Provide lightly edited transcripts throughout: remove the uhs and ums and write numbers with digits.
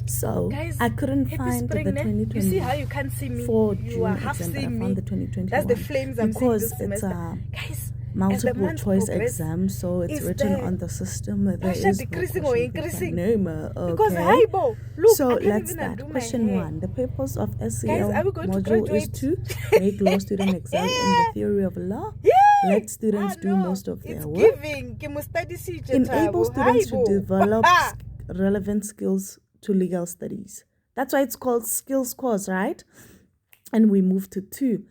So Guys, I couldn't happy find the spring, ne? 2020. You see how you can't see me? You are June half exam, but I seeing found me. the 2021 That's the flames I'm seeing because this it's semester. a Guys, as the multiple months choice progress, exam, so it's is written the on the system. There pressure is no decreasing or question paper increasing? name. Because Okay. hi, Bo, look, So I can't let's even start. undo my Question hair. 1. The purpose of Guys, SCL are we going to module is graduate? to make law student excel in the theory of law. Yay! Let students do no, most of their it's work. giving. Enable students to Hi, Bo. develop relevant skills to legal studies. That's why it's called skills course, right? And we move to 2.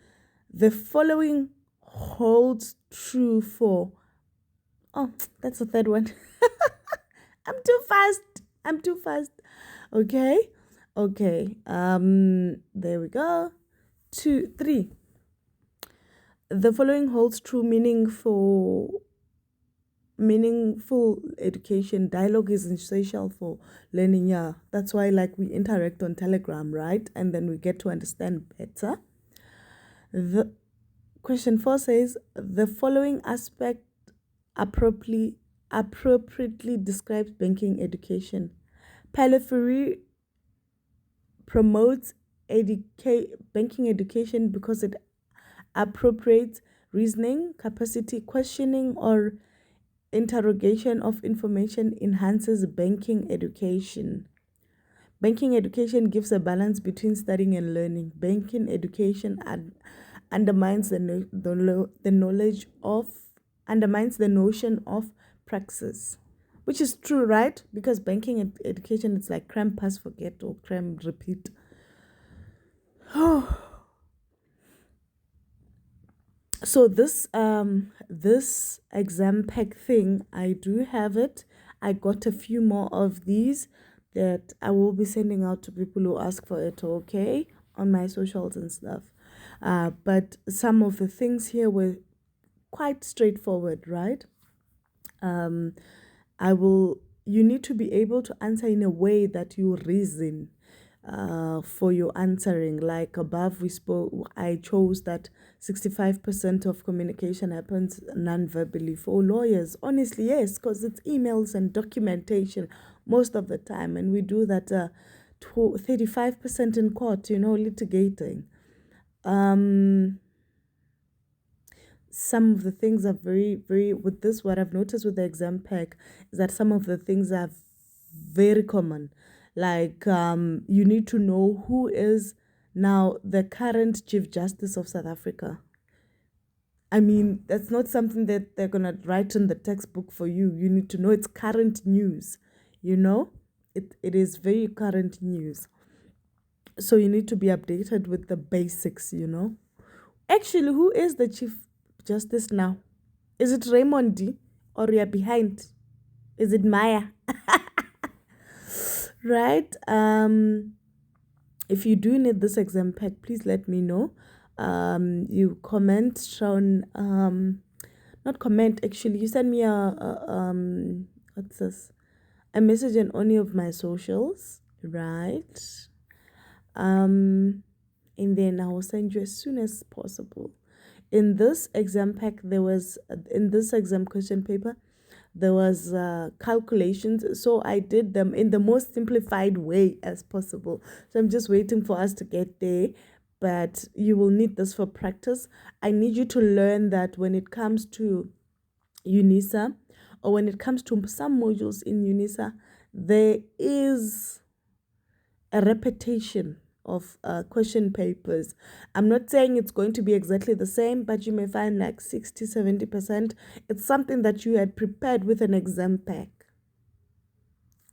The following holds true for... Oh, that's the third one. I'm too fast. Okay. There we go. 2, 3. The following holds true meaningful education. Dialogue is essential for learning. Yeah, that's why we interact on Telegram, right? And then we get to understand better. The question 4 says the following aspect appropriately describes banking education. Periphery promotes banking education because it appropriates reasoning capacity, questioning, or interrogation of information, enhances banking education. Banking education gives a balance between studying and learning. Banking education undermines the notion of praxis, which is true, right? Because banking education, it's like cram, pass, forget, or cram, repeat. So this exam pack thing, I do have it. I got a few more of these that I will be sending out to people who ask for it, okay, on my socials and stuff. But some of the things here were quite straightforward, right? You need to be able to answer in a way that you reason for your answering. Like above I chose that 65% of communication happens non-verbally. For lawyers, honestly, yes, because it's emails and documentation most of the time, and we do that 35% in court, litigating. Some of the things are with this, what I've noticed with the exam pack is that some of the things are very common. Like you need to know who is now the current Chief Justice of South Africa. I mean, that's not something that they're going to write in the textbook for you. You need to know it's current news, It is very current news. So you need to be updated with the basics, Actually, who is the Chief Justice now? Is it Raymond D? Or you're behind? Is it Maya? Right? If you do need this exam pack, please let me know. You comment, Sean. Not comment, actually. You send me what's this? A message on any of my socials, right? And then I will send you as soon as possible. In this exam pack, in this exam question paper, there was calculations. So I did them in the most simplified way as possible. So I'm just waiting for us to get there. But you will need this for practice. I need you to learn that when it comes to UNISA, or when it comes to some modules in UNISA, there is a repetition of question papers. I'm not saying it's going to be exactly the same, but you may find 60-70%. It's something that you had prepared with an exam pack,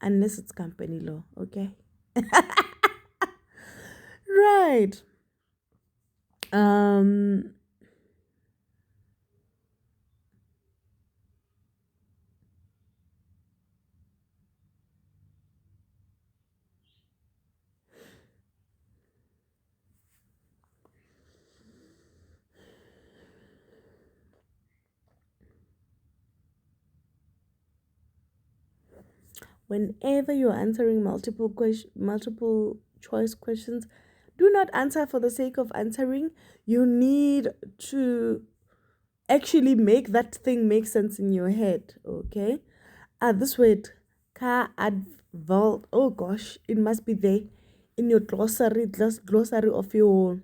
unless it's company law, okay? Right. Whenever you're answering multiple choice questions, do not answer for the sake of answering. You need to actually make that thing make sense in your head, okay? This word, vault. Oh gosh, it must be there in your glossary of your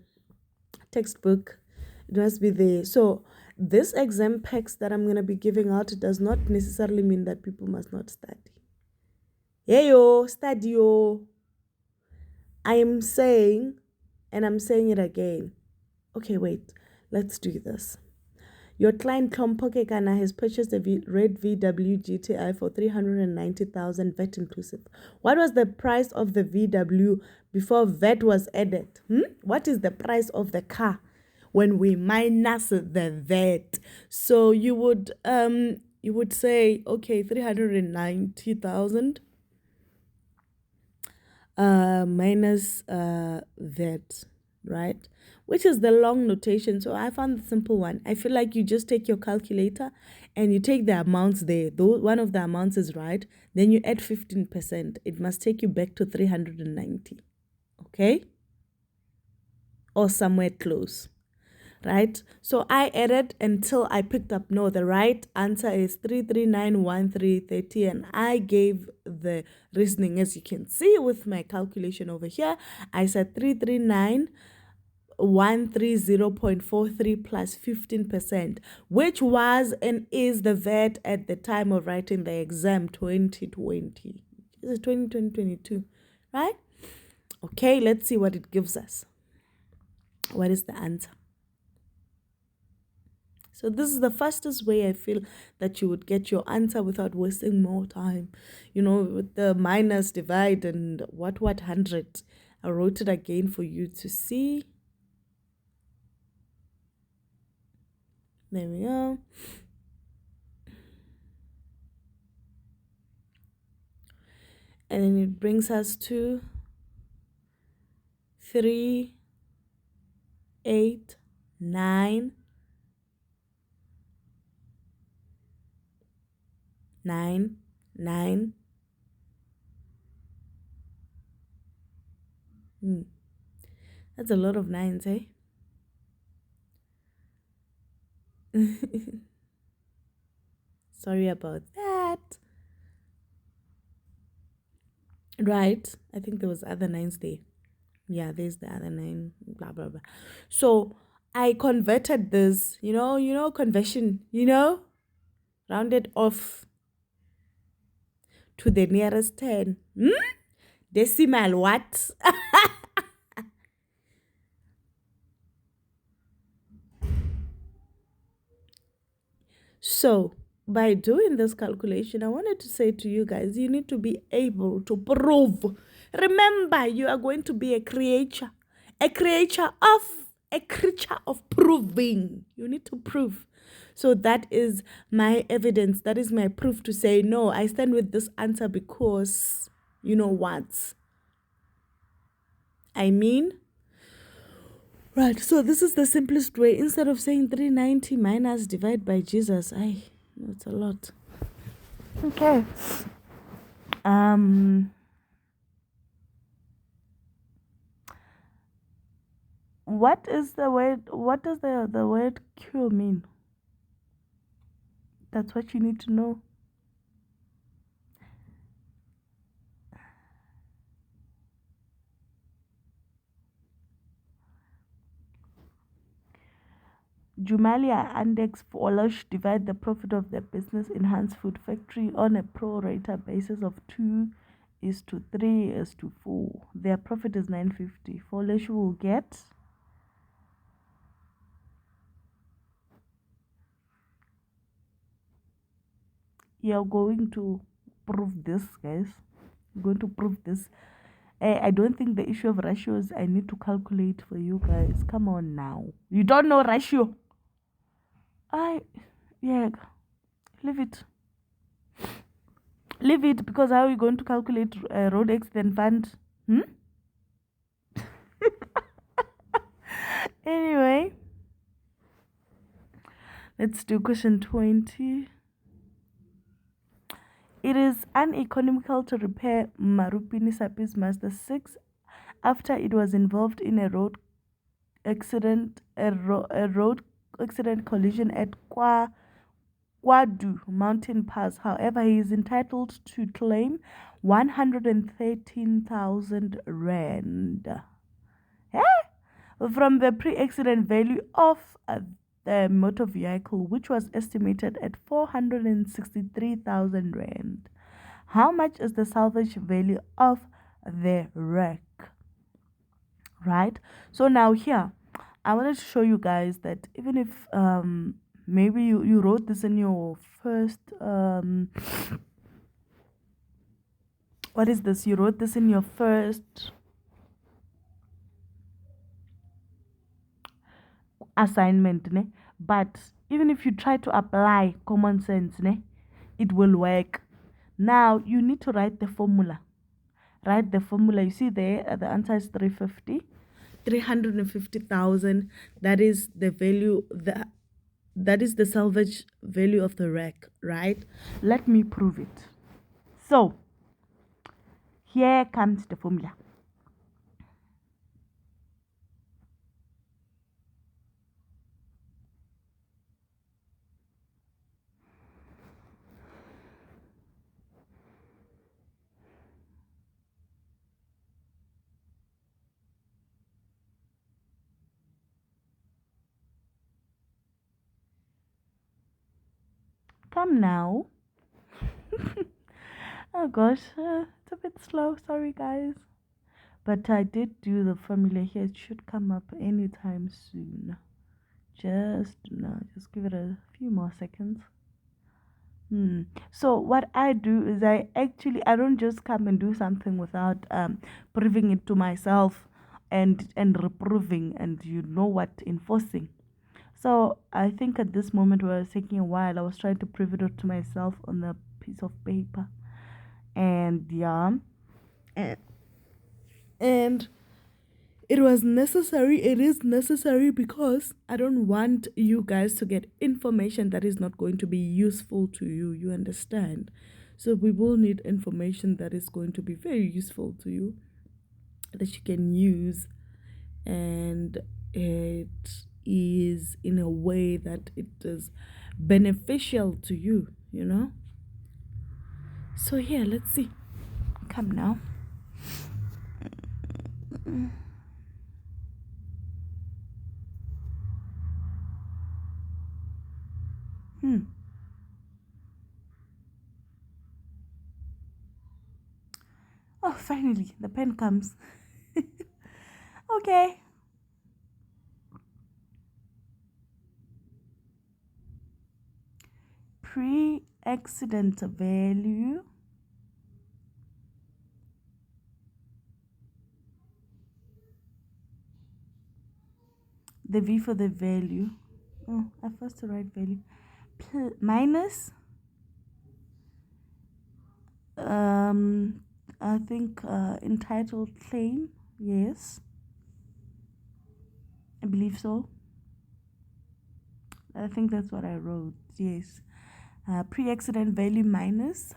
textbook. It must be there. So this exam packs that I'm going to be giving out does not necessarily mean that people must not study. Hey yo, study yo. I am saying, and I'm saying it again. Okay, wait. Let's do this. Your client Klompoke Kana has purchased a red VW GTI for 390,000 VAT inclusive. What was the price of the VW before VAT was added? What is the price of the car when we minus the VAT? So you would say, okay, 390,000 minus that, right? Which is the long notation. So I found the simple one. I feel like you just take your calculator and you take the amounts there. Though one of the amounts is right, then you add 15%. It must take you back to 390. Okay? Or somewhere close. Right? So I added until I picked up, no, the right answer is 3391330, and I gave the reasoning, as you can see with my calculation over here. I said 339,130.43 plus 15%, which was and is the VAT at the time of writing the exam 2020. Is it 2022? Right? Okay, let's see what it gives us. What is the answer? So this is the fastest way I feel that you would get your answer without wasting more time. You know, with the minus, divide, and what 100. I wrote it again for you to see. There we go. And then it brings us to 3, 8, 9, 9, 9. That's a lot of nines, eh? Sorry about that. Right. I think there was other nines there. Yeah, there's the other 9, blah, blah, blah. So I converted this, conversion, rounded off to the nearest 10. Decimal what? So by doing this calculation, I wanted to say to you guys, you need to be able to prove. Remember, you are going to be a creature of proving. You need to prove. So that is my evidence. That is my proof to say, no, I stand with this answer because, you know what? I mean, right, so this is the simplest way. Instead of saying 390 minus divide by Jesus, it's a lot. Okay. What does the word cure mean? That's what you need to know. Jumalia Andex Folash divide the profit of the business enhanced food factory on a pro rata basis of 2:3:4. Their profit is 950. Folash will get you're going to prove this, guys. You're going to prove this. I don't think the issue of ratios I need to calculate for you guys. Come on now. You don't know ratio. Leave it. Leave it, because how are you going to calculate road accident fund? Anyway, let's do question 20. It is uneconomical to repair Marupini Sapi's Master 6 after it was involved in a road accident collision at Kwadu Mountain Pass. However, he is entitled to claim 113,000 rand. Eh? From the pre-accident value of the motor vehicle, which was estimated at 463,000 rand. How much is the salvage value of the wreck? Right? So now here, I wanted to show you guys that even if maybe you wrote this in your first what is this? You wrote this in your first assignment, ne? But even if you try to apply common sense, ne, it will work. Now you need to write the formula. Write the formula. You see there, the answer is 350,000. That is the value, that is the salvage value of the wreck, right? Let me prove it. So here comes the formula. Come now. Oh gosh, it's a bit slow. Sorry, guys. But I did do the formula here. It should come up anytime soon. Just give it a few more seconds. So what I do is I don't just come and do something without proving it to myself and reproving and enforcing. So I think at this moment where I was taking a while, I was trying to prove it to myself on a piece of paper. And yeah. And it was necessary. It is necessary because I don't want you guys to get information that is not going to be useful to you. You understand? So we will need information that is going to be very useful to you, that you can use, and it is in a way that it is beneficial to you, you know? So here, let's see. Come now. Oh, finally, the pen comes. Okay. Pre-accident value. The V for the value. Oh, I first to write value. Minus. I think entitled claim. Yes. I believe so. I think that's what I wrote. Yes. Pre-accident value minus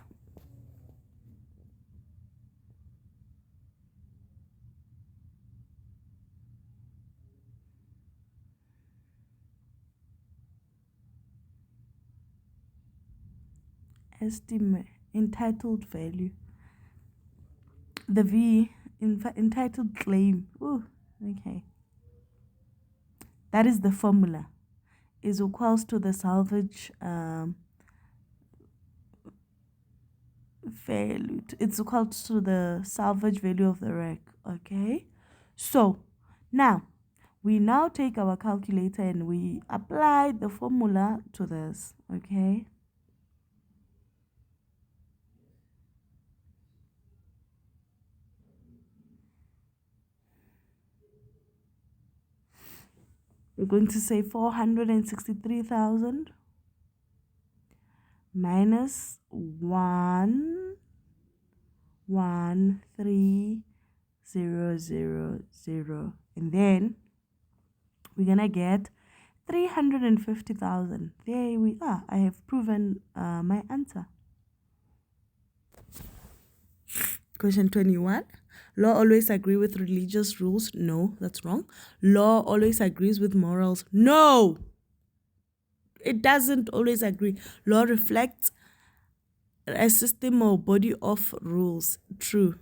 estimate entitled value. The V entitled claim. Oh, okay. That is the formula. Is equals to the salvage value. It's equal to the salvage value of the wreck. Okay. So now we take our calculator and we apply the formula to this. Okay. We're going to say 463,000 minus 113,000, and then we're gonna get 350,000. There we are. I have proven my answer. Question 21. Law always agree with religious rules? No, that's wrong. Law always agrees with morals? No, it doesn't always agree. Law reflects a system or body of rules. True.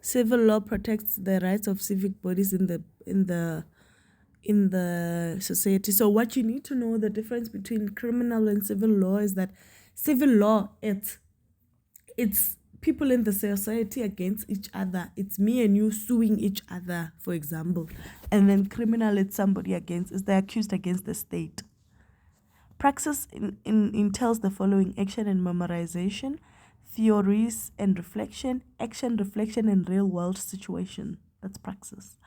Civil law protects the rights of civic bodies in the society. So what you need to know, the difference between criminal and civil law, is that civil law, it's people in the society against each other. It's me and you suing each other, for example. And then criminal, it's somebody is the accused against the state. Praxis entails the following: action and memorization, theories and reflection, action, reflection, and real world situation. That's praxis.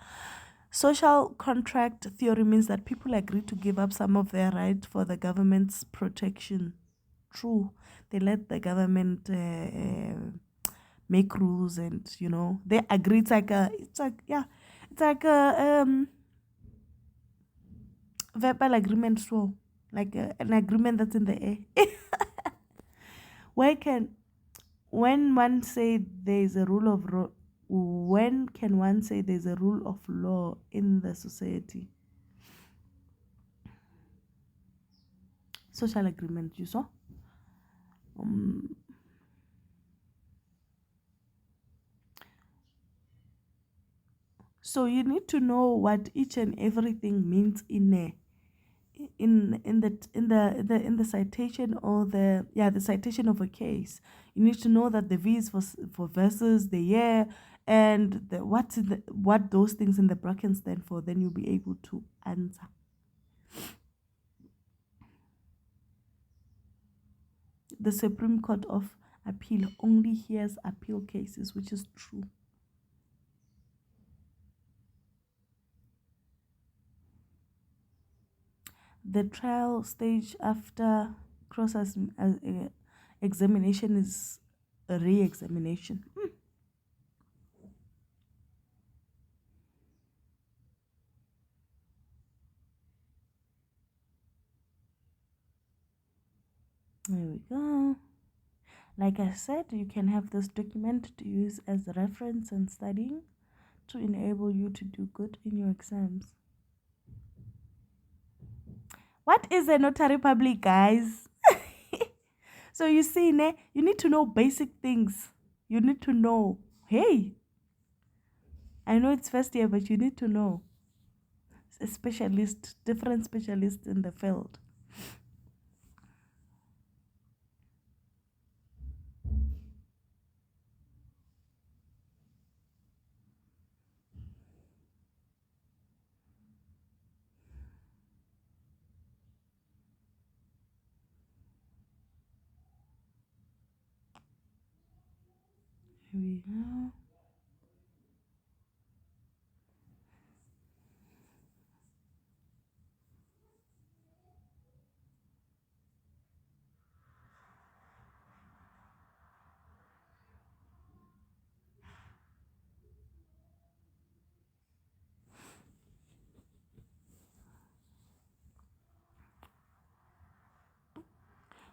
Social contract theory means that people agree to give up some of their right for the government's protection. True. They let the government make rules, and they agree. It's like a verbal agreement. So like an agreement that's in the air. When one say there is a rule of when can one say there's a rule of law in the society? Social agreement, you saw. So you need to know what each and everything means in the citation, or the citation of a case. You need to know that the V is for versus, the year, and what those things in the brackets stand for. Then you'll be able to answer. The Supreme Court of Appeal only hears appeal cases, which is true. The trial stage after cross examination is a re-examination. There we go. Like I said, you can have this document to use as a reference and studying to enable you to do good in your exams. What is a notary public, guys? So you see, you need to know basic things. You need to know, hey, I know it's first year, but you need to know a specialist, different specialists in the field. Here we go.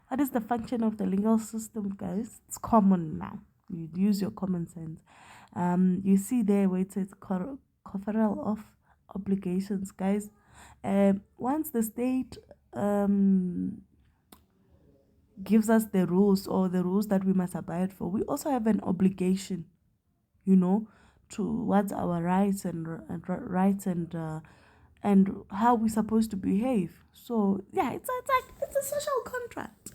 What is the function of the legal system, guys? It's common now. You use your common sense. You see there where it says conferral of obligations, guys. Once the state gives us the rules, or the rules that we must abide for, we also have an obligation, towards our rights and how we're supposed to behave. So yeah, it's a social contract.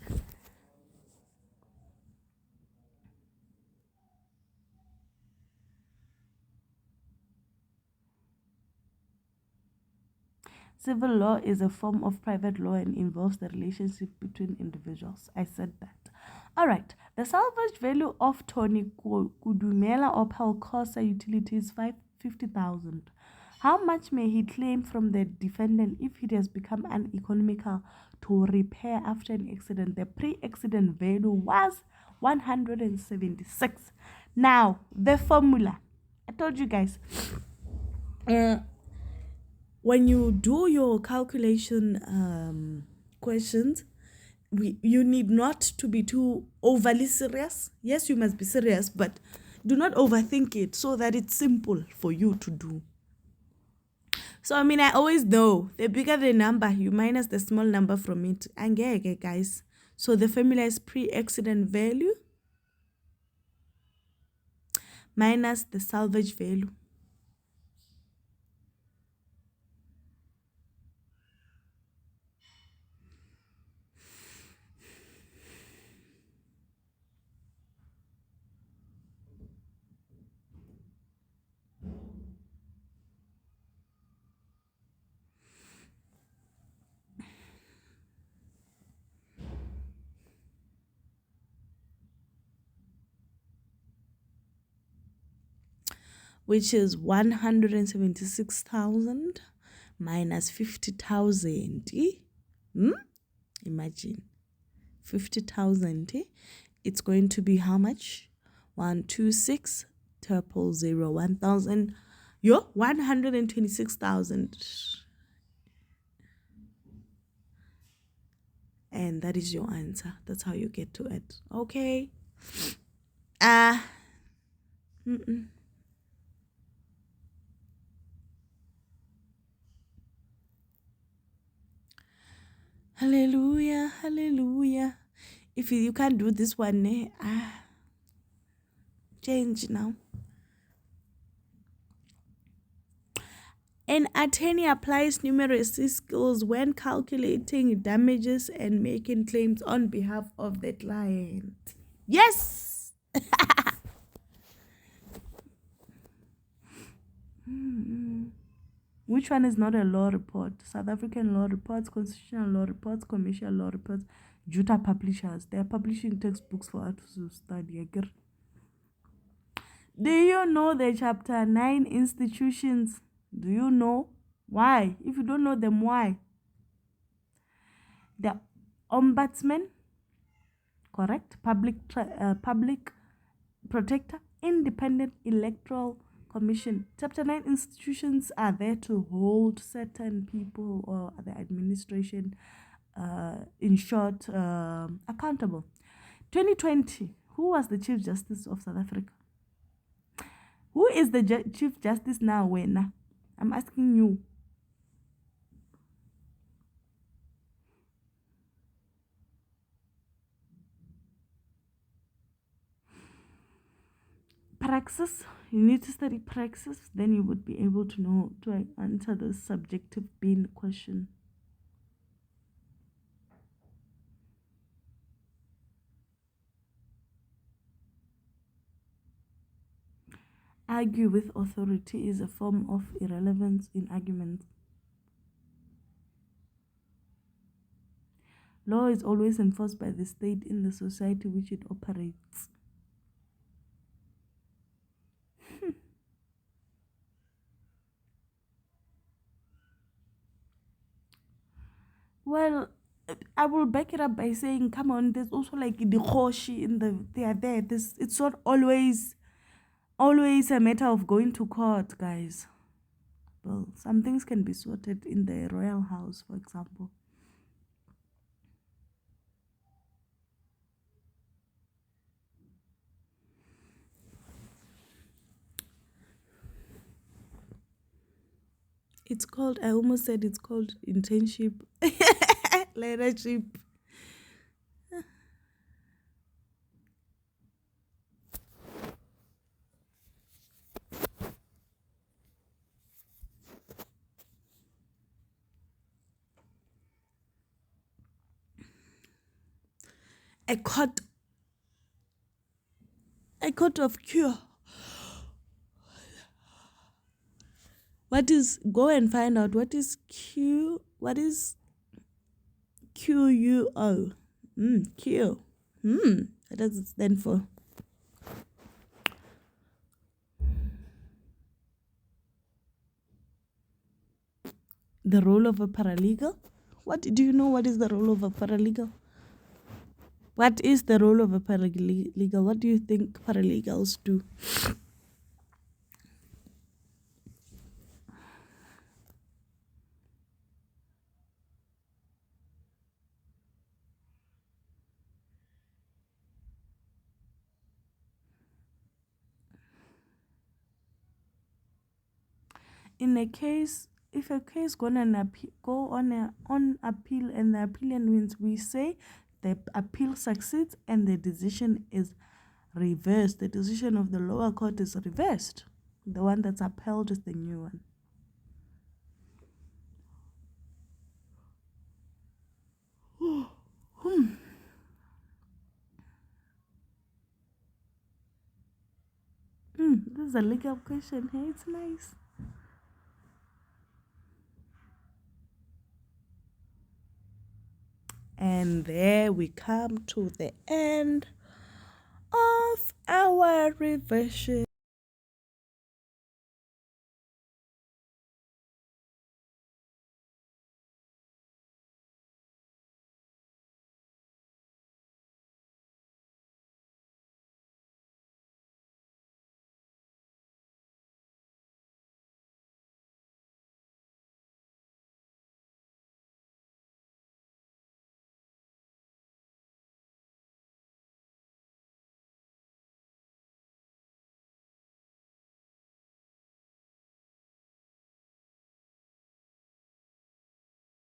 Civil law is a form of private law and involves the relationship between individuals. I said that. All right. The salvage value of Tony Kudumela Opel Corsa utility is 50,000. How much may he claim from the defendant if it has become uneconomical to repair after an accident? The pre-accident value was 176. Now, the formula. I told you guys. When you do your calculation questions, you need not to be too overly serious. Yes, you must be serious, but do not overthink it, so that it's simple for you to do. So I mean, I always know the bigger the number, you minus the small number from it. And guys. So the formula is pre-accident value minus the salvage value. Which is 176,000 minus 50,000. Imagine 50,000. It's going to be how much? 126,000 1,000. 126,000. And that is your answer. That's how you get to it. Okay. Hallelujah, hallelujah. If you can't do this one, change now. An attorney applies numeracy skills when calculating damages and making claims on behalf of the client. Yes! Which one is not a law report? South African law reports, constitutional law reports, commercial law reports, Juta publishers. They are publishing textbooks for us to study. Do you know the chapter 9 institutions? Do you know why? If you don't know them, why? The ombudsman, correct? Public protector, independent electoral commission. Chapter 9 institutions are there to hold certain people or the administration, in short, accountable. 2020, who was the Chief Justice of South Africa? Who is the Chief Justice now? When I'm asking you. Praxis, you need to study praxis, then you would be able to know to answer the subjective bean question. Argue with authority is a form of irrelevance in arguments. Law is always enforced by the state in the society which it operates. Well, I will back it up by saying, come on, there's also like the khoshi in they are there. It's not always a matter of going to court, guys. Well, some things can be sorted in the royal house, for example. It's called, I almost said it's called internship, leadership. A court of cure. Go and find out what is what is QUO? Q. What does it stand for? The role of a paralegal? Do you know what is the role of a paralegal? What is the role of a paralegal? What do you think paralegals do? In a case if a case go on appeal and the appellant wins, we say the appeal succeeds and the decision is reversed. The decision of the lower court is reversed. The one that's upheld is the new one. This is a legal question. Hey, it's nice. And there we come to the end of our revision.